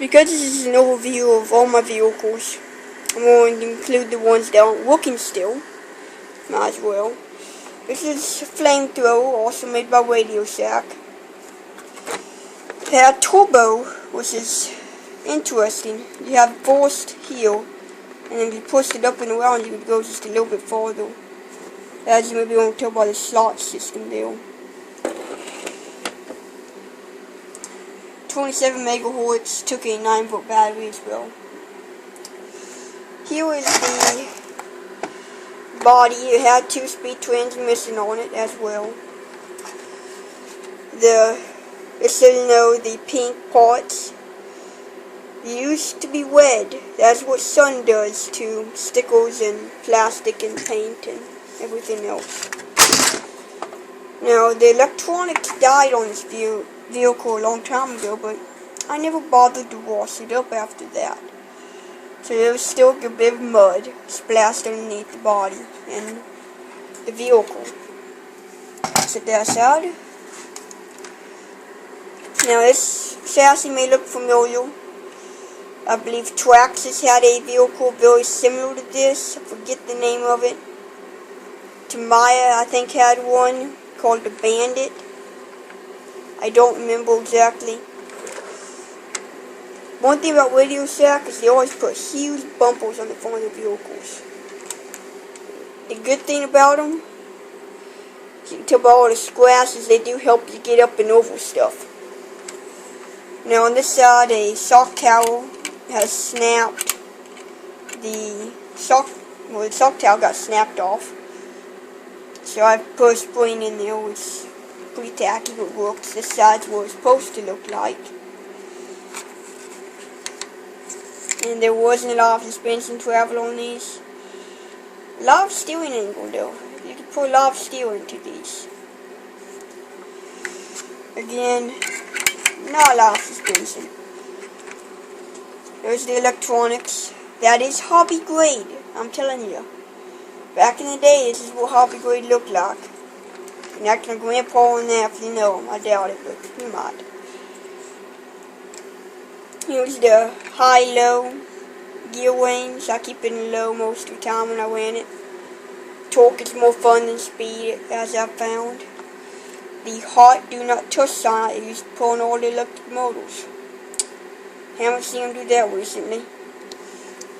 Because this is an overview of all my vehicles, I'm going to include the ones that aren't working still. Might as well. This is a flamethrower, also made by Radio Shack. They have turbo, which is interesting. You have forced heel, and then you push it up and around you, it goes just a little bit farther. As you may be able to tell by the slot system there. 27 megahertz, took a 9-volt battery as well. Here is the body. It had 2-speed transmission on it as well. Just so you know, the pink parts used to be red. That's what sun does to stickers and plastic and paint and everything else. Now, the electronics died on this vehicle a long time ago, but I never bothered to wash it up after that. So there was still a bit of mud splashed underneath the body and the vehicle. Set that aside. Now this chassis may look familiar. I believe Traxxas had a vehicle very similar to this. I forget the name of it. Tamiya, I think, had one called the Bandit. I don't remember exactly. One thing about Radio Shack is they always put huge bumpers on the front of the vehicles. The good thing about them, you can tell by all the scratches, they do help you get up and over stuff. Now on this side, a shock tower has snapped. The shock tower got snapped off. So I put a spring in there, which is pretty tacky, but works. This side's what it's supposed to look like. And there wasn't a lot of suspension travel on these. A lot of steering angle though. You can put a lot of steering to these. Again, not a lot of suspension. There's the electronics. That is hobby grade, I'm telling you. Back in the day, this is what hobby grade looked like. And act my grandpa on that if you know him. I doubt it, but you might. Here's the high-low gear range. I keep it in low most of the time when I ran it. Torque is more fun than speed, as I've found. The hot do not touch sign I used to put on all the electric motors. Haven't seen them do that recently.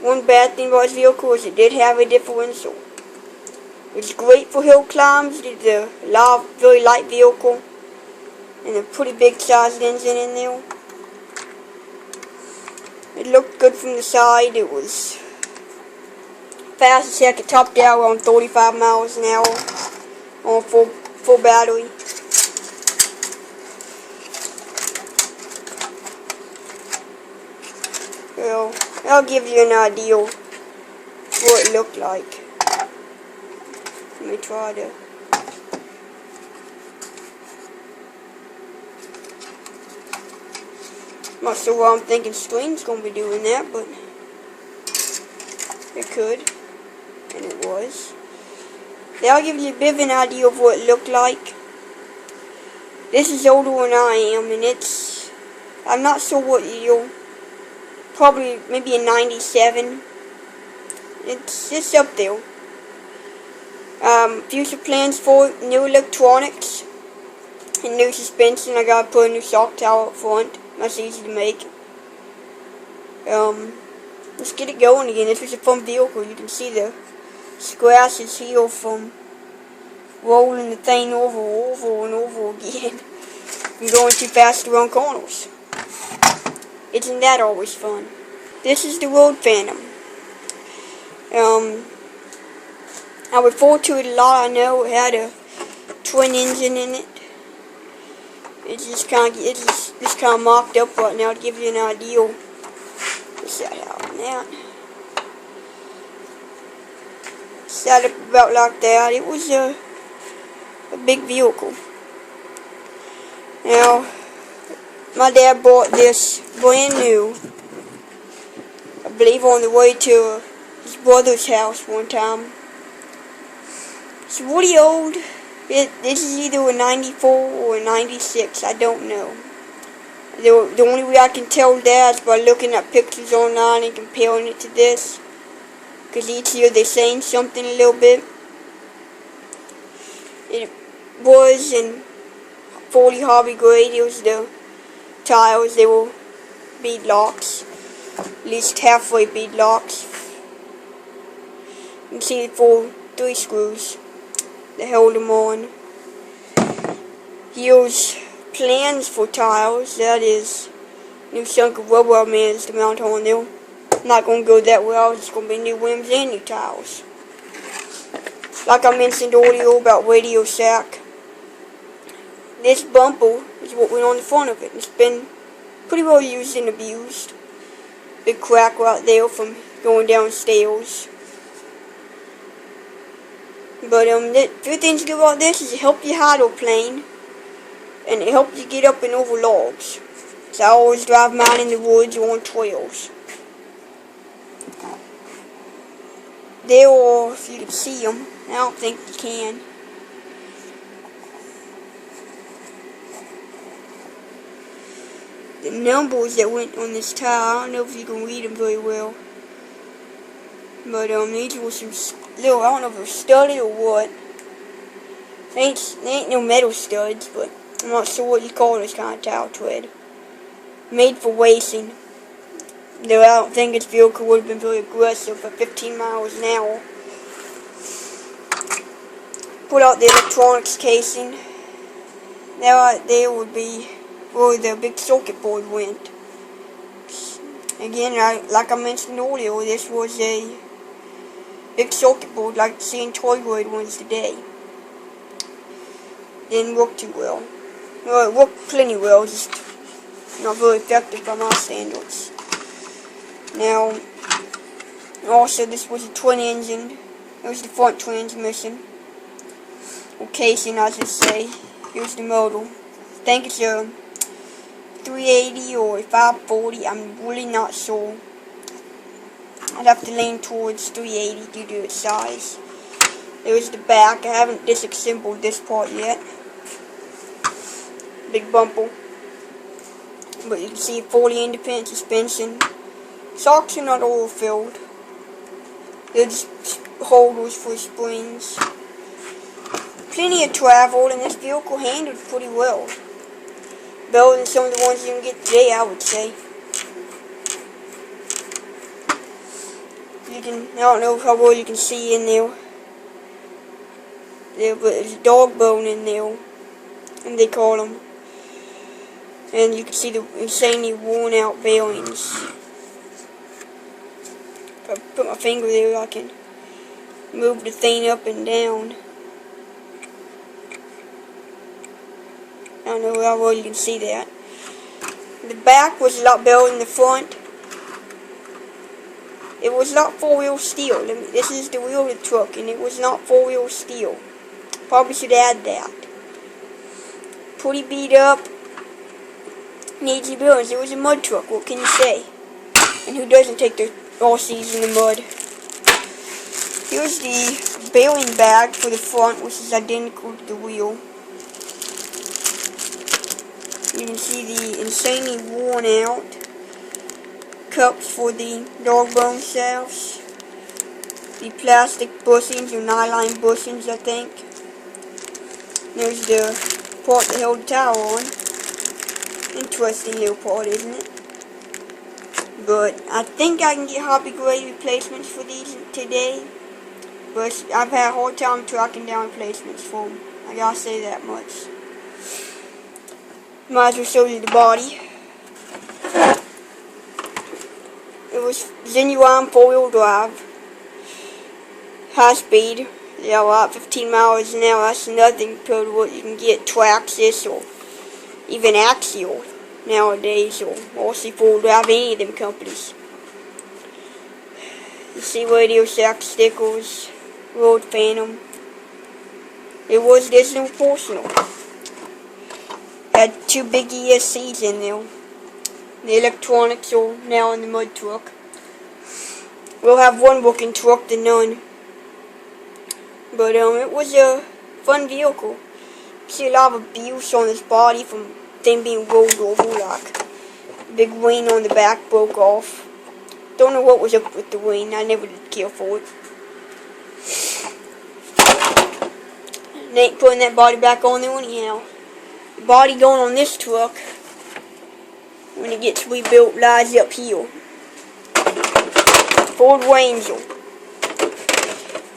One bad thing about this vehicle is it did have a differential. It's great for hill climbs. It's a very light vehicle and a pretty big sized engine in there. It looked good from the side. It was fast as heck. It topped out around 35 miles an hour on full battery. Well, I'll give you an idea of what it looked like. Let me try to. Not sure why I'm thinking Stream's gonna be doing that, but it could, and it was. That'll give you a bit of an idea of what it looked like. This is older than I am, and I'm not sure what year. Probably maybe a 97. It's up there. Future plans for new electronics and new suspension. I gotta put a new shock tower up front. That's easy to make. Let's get it going again. This was a fun vehicle. You can see the scratches here from rolling the thing over and over again. You're going too fast around corners. Isn't that always fun? This is the Road Phantom. I refer to it a lot. I know it had a twin engine in it. It's just kind of mocked up right now to give you an idea. Let's set it out on that. Set up about like that. It was a big vehicle. Now, my dad bought this brand new. I believe on the way to his brother's house one time. It's really old. This is either a 94 or a 96. I don't know. The only way I can tell that is by looking at pictures online and comparing it to this. Because each year they're saying something a little bit. It was in 40 hobby grade, it was the tiles, they were bead locks. At least halfway bead locks. You can see the 3 screws that held them on. Here's plans for tiles, that is new chunk of rubber bands to mount on there. I'm not going to go that well, it's going to be new rims and new tiles. Like I mentioned earlier about Radio Shack, this bumper is what went on the front of it. It's been pretty well used and abused. Big crack right there from going downstairs. But the few things good about this is it helps you hydroplane, and it helps you get up and over logs. So I always drive mine in the woods or on trails. There are, if you can see them, I don't think you can. The numbers that went on this tile, I don't know if you can read them very well. But these were some little, I don't know if they're studded or what. They ain't no metal studs, but I'm not sure what you call this kind of tile tread. Made for racing. Though I don't think its vehicle would have been very aggressive at 15 miles an hour. Put out the electronics casing. There right there would be where the big circuit board went. Again, like I mentioned earlier, this was a big circuit board like you see in toy grade ones today. Didn't work too well. Well, it worked plenty well, just not very effective by my standards. Now, also this was a twin engine. It was the front transmission. Or casing, I should say. Here's the motor. I think it's a 380 or a 540. I'm really not sure. I'd have to lean towards 380 due to its size. There's the back. I haven't disassembled this part yet. Big bumper. But you can see 40 independent suspension. Shocks are not oil filled. They're just holders for springs. Plenty of travel, and this vehicle handled pretty well. Better than some of the ones you can get today, I would say. I don't know how well you can see in there. But there's a dog bone in there, and they call them. And you can see the insanely worn out bearings. If I put my finger there, I can move the thing up and down. I don't know how well you can see that. The back was a lot better than the front. It was not 4-wheel steel. This is the wheel of the truck, and it was not 4-wheel steel. Probably should add that. Pretty beat up. Needs bearings. It was a mud truck. What can you say? And who doesn't take their RCs in the mud? Here's the bearing bag for the front, which is identical to the wheel. You can see the insanely worn out cups for the dog bone shafts. The plastic bushings or nylon bushings, I think. There's the part that held the towel on. Interesting little part, isn't it? But I think I can get hobby grade replacements for these today. But I've had a hard time tracking down replacements for them. I gotta say that much. Might as well show you the body. It was genuine 4-wheel drive. High speed. Yeah, about 15 miles an hour. That's nothing compared to what you can get Traxxas or even Axial nowadays, or RC 4-wheel drive, any of them companies. You see Radio Shack stickers, Road Phantom. It was Disney Personal. Had 2 big ESCs in there. The electronics are now in the mud truck. We'll have one working truck than none. But it was a fun vehicle. See a lot of abuse on his body from thing being rolled over like big wing on the back broke off. Don't know what was up with the wing. I never did care for it. And they ain't putting that body back on there anyhow. The body going on this truck, when it gets rebuilt, lies up here. Ford Ranger.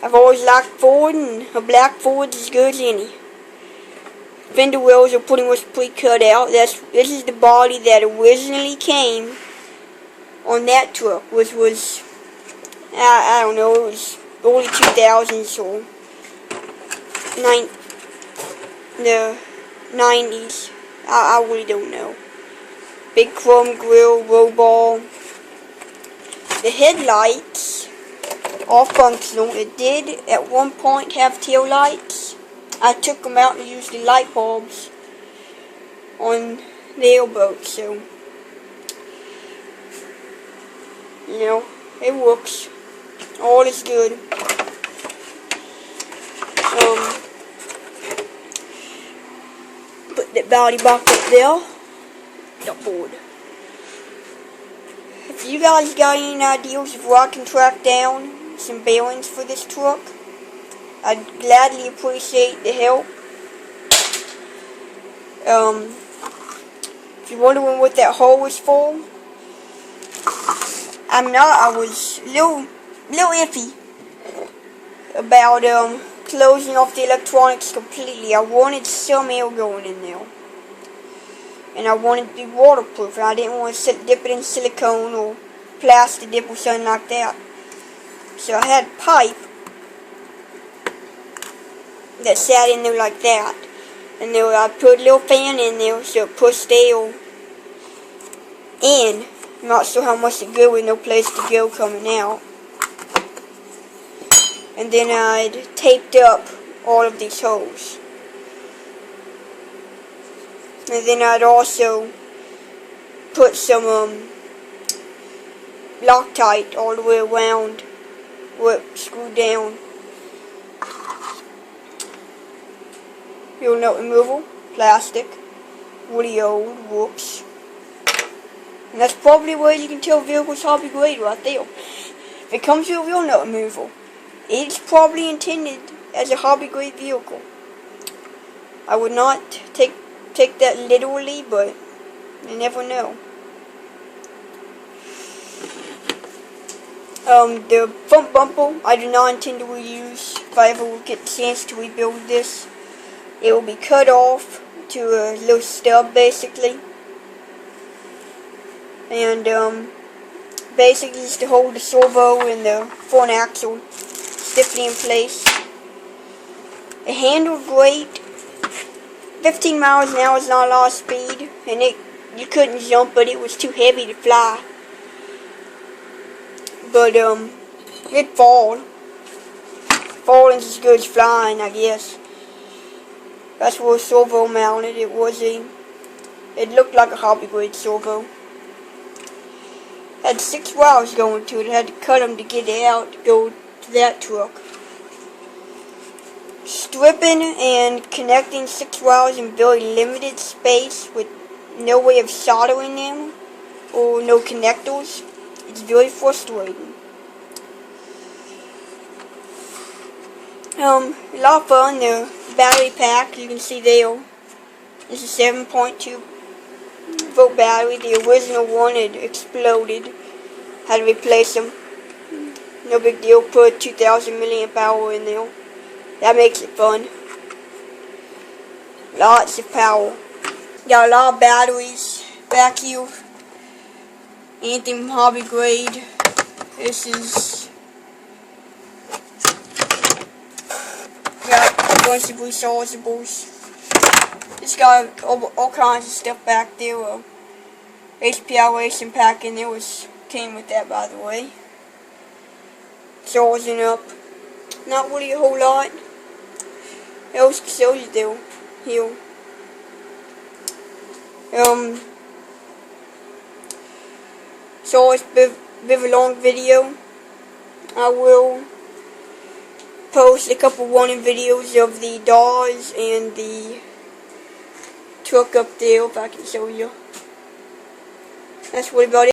I've always liked Ford, and a black Ford's as good as any. Fender wells are pretty much pre-cut out. This is the body that originally came on that truck, which was, I don't know, it was early 2000s or the 90s. I really don't know. Big chrome grille, roll bar. The headlights are functional. It did at one point have tail lights. I took them out and used the light bulbs on the airboat, so you know, it works. All is good. Put that body back up there. The board. If you guys got any ideas of where I can track down some bearings for this truck, I'd gladly appreciate the help. If you're wondering what that hole is for, I was a little iffy about closing off the electronics completely. I wanted some air going in there, and I wanted to be waterproof, and I didn't want to dip it in silicone or plastic dip or something like that. So I had a pipe that sat in there like that, and then I put a little fan in there so it pushed air in. I'm not sure how much it go with no place to go coming out. And then I'd taped up all of these holes. And then I'd also put some Loctite all the way around where it screwed down. Wheel nut removal, plastic, woody old, whoops. And that's probably where you can tell vehicle's hobby grade right there. If it comes with a wheel nut removal, it's probably intended as a hobby grade vehicle. I would not take that literally, but you never know. The front bumper I do not intend to reuse. If I ever get the chance to rebuild this, it will be cut off to a little stub basically. And basically just to hold the servo and the front axle stiffly in place. It handled great. 15 miles an hour is not a lot of speed, and you couldn't jump, but it was too heavy to fly. But it fall. Falling's as good as flying, I guess. That's where servo mounted. It looked like a hobby grade servo. Had 6 wires going to it. I had to cut them to get it out to go to that truck. Stripping and connecting 6 wires in very limited space with no way of soldering them or no connectors. It's very frustrating. A lot of fun. The battery pack, you can see there, is a 7.2 volt battery. The original one had exploded. Had to replace them. No big deal. Put 2,000 milliamp hour in there. That makes it fun. Lots of power. Got a lot of batteries back here. Anything from hobby grade. This is got a bunch of rechargeables. It's got all kinds of stuff back there. HPI racing pack in there came with that, by the way. Charging up. Not really a whole lot else to show you there. Here. So it's a bit of a long video. I will post a couple warning videos of the Dodge and the truck up there if I can show you. That's what about it.